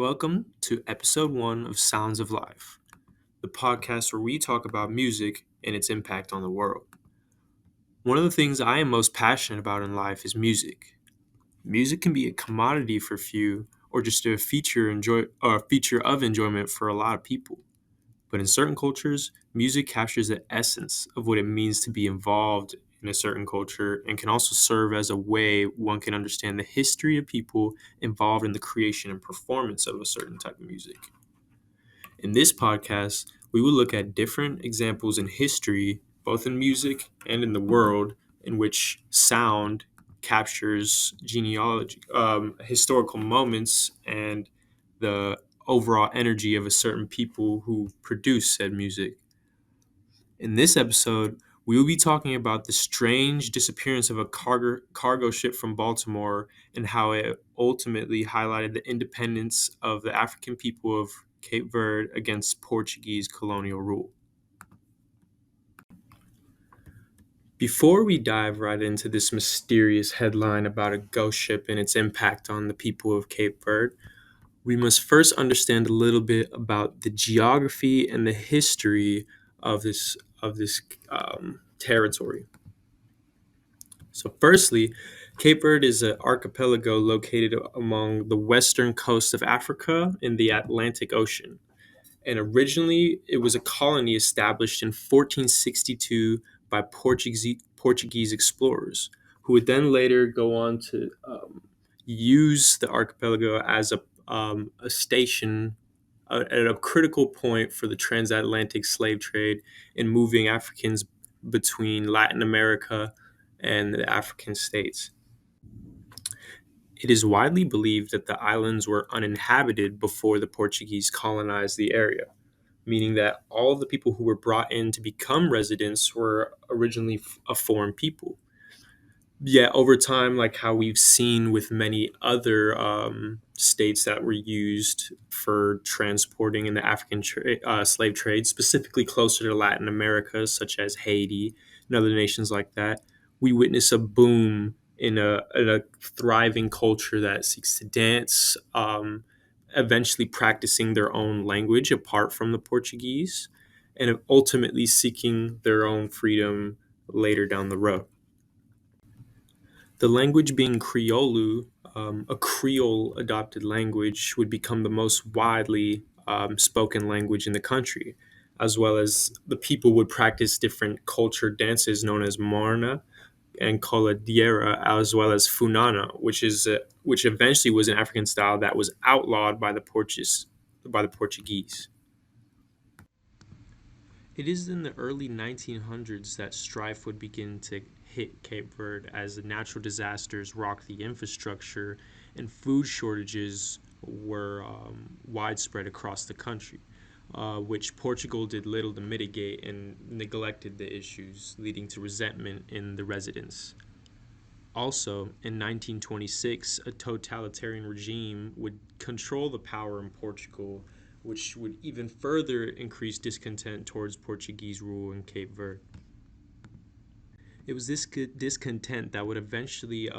Welcome to episode 1 of Sounds of Life, the podcast where we talk about music and its impact on the world. One of the things I am most passionate about in life is music. Music can be a commodity for few or just a feature of enjoyment for a lot of people. But in certain cultures, music captures the essence of what it means to be involved in a certain culture and can also serve as a way one can understand the history of people involved in the creation and performance of a certain type of music. In this podcast, we will look at different examples in history, both in music and in the world, in which sound captures historical moments, and the overall energy of a certain people who produce said music. In this episode, we will be talking about the strange disappearance of a cargo ship from Baltimore and how it ultimately highlighted the independence of the African people of Cape Verde against Portuguese colonial rule. Before we dive right into this mysterious headline about a ghost ship and its impact on the people of Cape Verde, we must first understand a little bit about the geography and the history of this territory. So, firstly, Cape Verde is an archipelago located along the western coast of Africa in the Atlantic Ocean. And originally, it was a colony established in 1462 by Portuguese explorers, who would then later go on to use the archipelago as a station at a critical point for the transatlantic slave trade in moving Africans between Latin America and the African states. It is widely believed that the islands were uninhabited before the Portuguese colonized the area, meaning that all of the people who were brought in to become residents were originally a foreign people. Yet over time, like how we've seen with many other states that were used for transporting in the African slave trade, specifically closer to Latin America, such as Haiti and other nations like that, we witness a boom in a thriving culture that seeks to dance, eventually practicing their own language apart from the Portuguese, and ultimately seeking their own freedom later down the road. The language being Criollo, a Creole adopted language, would become the most widely spoken language in the country, as well as the people would practice different cultured dances known as Marna and Coladiera, as well as Funana, which eventually was an African style that was outlawed by the Portuguese. It is in the early 1900s that strife would begin to hit Cape Verde as the natural disasters rocked the infrastructure and food shortages were widespread across the country, which Portugal did little to mitigate and neglected the issues, leading to resentment in the residents. Also, in 1926, a totalitarian regime would control the power in Portugal, which would even further increase discontent towards Portuguese rule in Cape Verde. It was this discontent that would eventually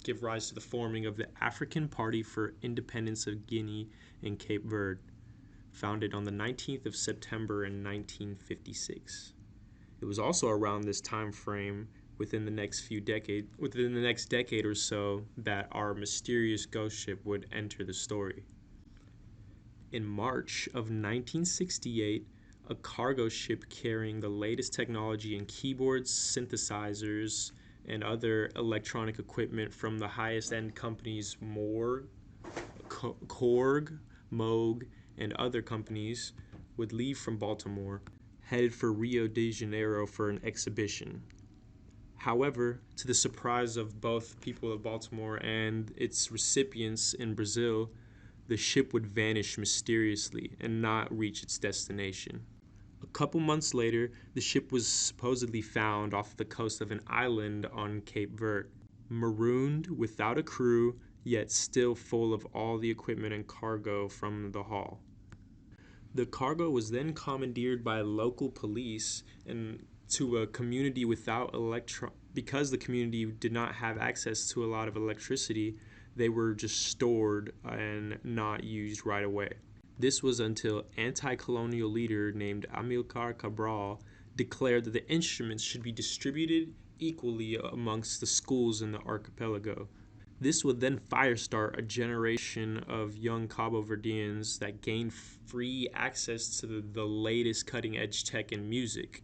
give rise to the forming of the African Party for Independence of Guinea and Cape Verde, founded on the 19th of September in 1956. It was also around this time frame within the next decade or so that our mysterious ghost ship would enter the story. In March of 1968, a cargo ship carrying the latest technology in keyboards, synthesizers, and other electronic equipment from the highest end companies Korg, Moog, and other companies would leave from Baltimore, headed for Rio de Janeiro for an exhibition. However, to the surprise of both people of Baltimore and its recipients in Brazil, the ship would vanish mysteriously and not reach its destination. A couple months later, the ship was supposedly found off the coast of an island on Cape Verde, marooned without a crew, yet still full of all the equipment and cargo from the haul. The cargo was then commandeered by local police and to a community without because the community did not have access to a lot of electricity, They were just stored and not used right away. This was until anti-colonial leader named Amilcar Cabral declared that the instruments should be distributed equally amongst the schools in the archipelago. This would then firestart a generation of young Cabo Verdeans that gained free access to the latest cutting edge tech in music,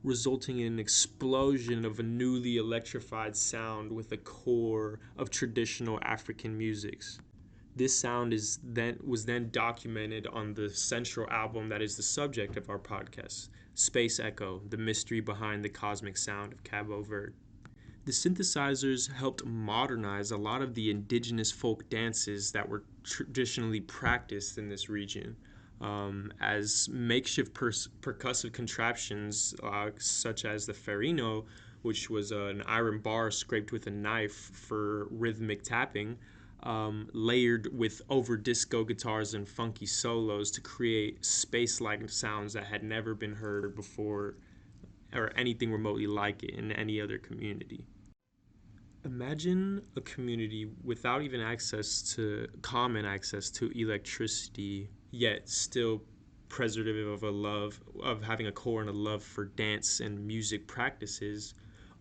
resulting in an explosion of a newly electrified sound with a core of traditional African musics. This sound was then documented on the central album that is the subject of our podcast, Space Echo: The Mystery Behind the Cosmic Sound of Cabo Verde. The synthesizers helped modernize a lot of the indigenous folk dances that were traditionally practiced in this region, as makeshift percussive contraptions such as the ferrino, which was an iron bar scraped with a knife for rhythmic tapping, layered with over disco guitars and funky solos to create space-like sounds that had never been heard before or anything remotely like it in any other community. Imagine a community without even common access to electricity, yet still preservative of a love of having a core and a love for dance and music practices,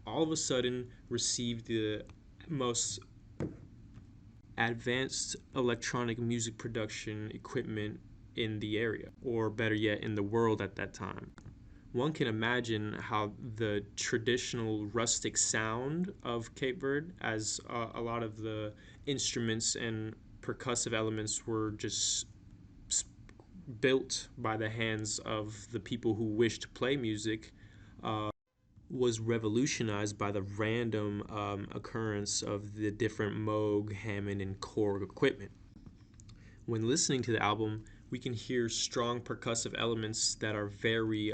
all of a sudden received the most advanced electronic music production equipment in the area, or better yet, in the world at that time. One can imagine how the traditional rustic sound of Cape Verde, as a lot of the instruments and percussive elements were just built by the hands of the people who wished to play music, was revolutionized by the random occurrence of the different Moog, Hammond, and Korg equipment. When listening to the album, we can hear strong percussive elements that are very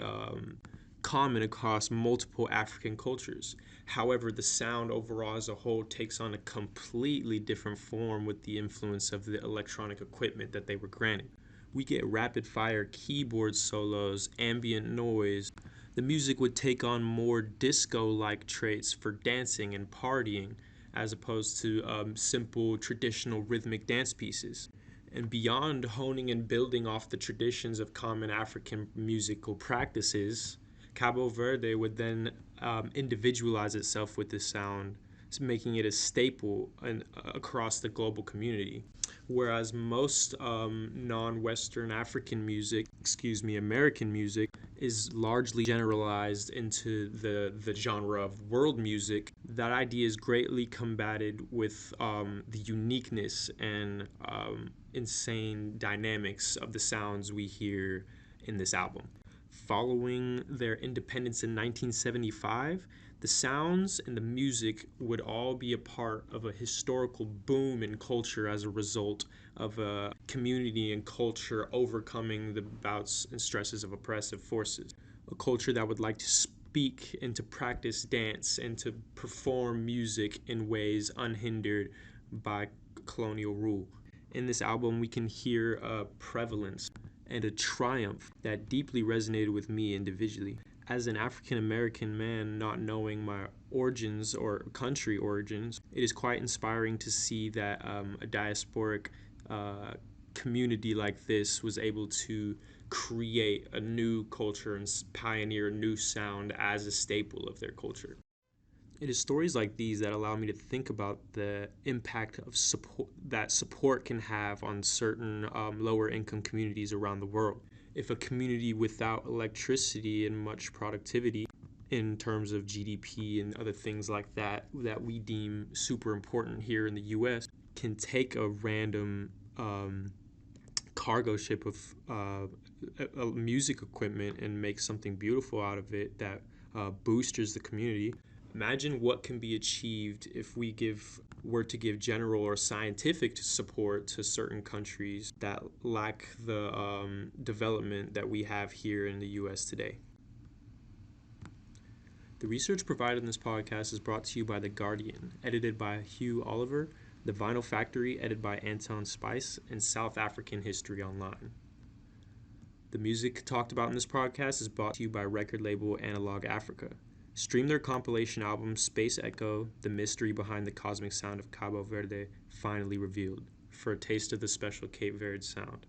common across multiple African cultures. However, the sound overall as a whole takes on a completely different form with the influence of the electronic equipment that they were granted. We get rapid fire keyboard solos, ambient noise. The music would take on more disco like traits for dancing and partying as opposed to simple traditional rhythmic dance pieces. And beyond honing and building off the traditions of common African musical practices, Cabo Verde would then individualize itself with this sound, making it a staple across the global community. Whereas most non-Western American music, is largely generalized into the genre of world music, that idea is greatly combated with the uniqueness and insane dynamics of the sounds we hear in this album. Following their independence in 1975, the sounds and the music would all be a part of a historical boom in culture as a result of a community and culture overcoming the bouts and stresses of oppressive forces. A culture that would like to speak and to practice dance and to perform music in ways unhindered by colonial rule. In this album, we can hear a prevalence and a triumph that deeply resonated with me individually. As an African American man not knowing my origins or country origins, it is quite inspiring to see that a diasporic community like this was able to create a new culture and pioneer a new sound as a staple of their culture. It is stories like these that allow me to think about the impact of support can have on certain lower income communities around the world. If a community without electricity and much productivity in terms of GDP and other things like that that we deem super important here in the US can take a random cargo ship of music equipment and make something beautiful out of it that boosters the community. Imagine what can be achieved if we were to give general or scientific support to certain countries that lack the development that we have here in the U.S. today. The research provided in this podcast is brought to you by The Guardian, edited by Hugh Oliver, The Vinyl Factory, edited by Anton Spice, and South African History Online. The music talked about in this podcast is brought to you by record label Analog Africa. Stream their compilation album Space Echo, The Mystery Behind the Cosmic Sound of Cabo Verde, finally revealed, for a taste of the special Cape Verde sound.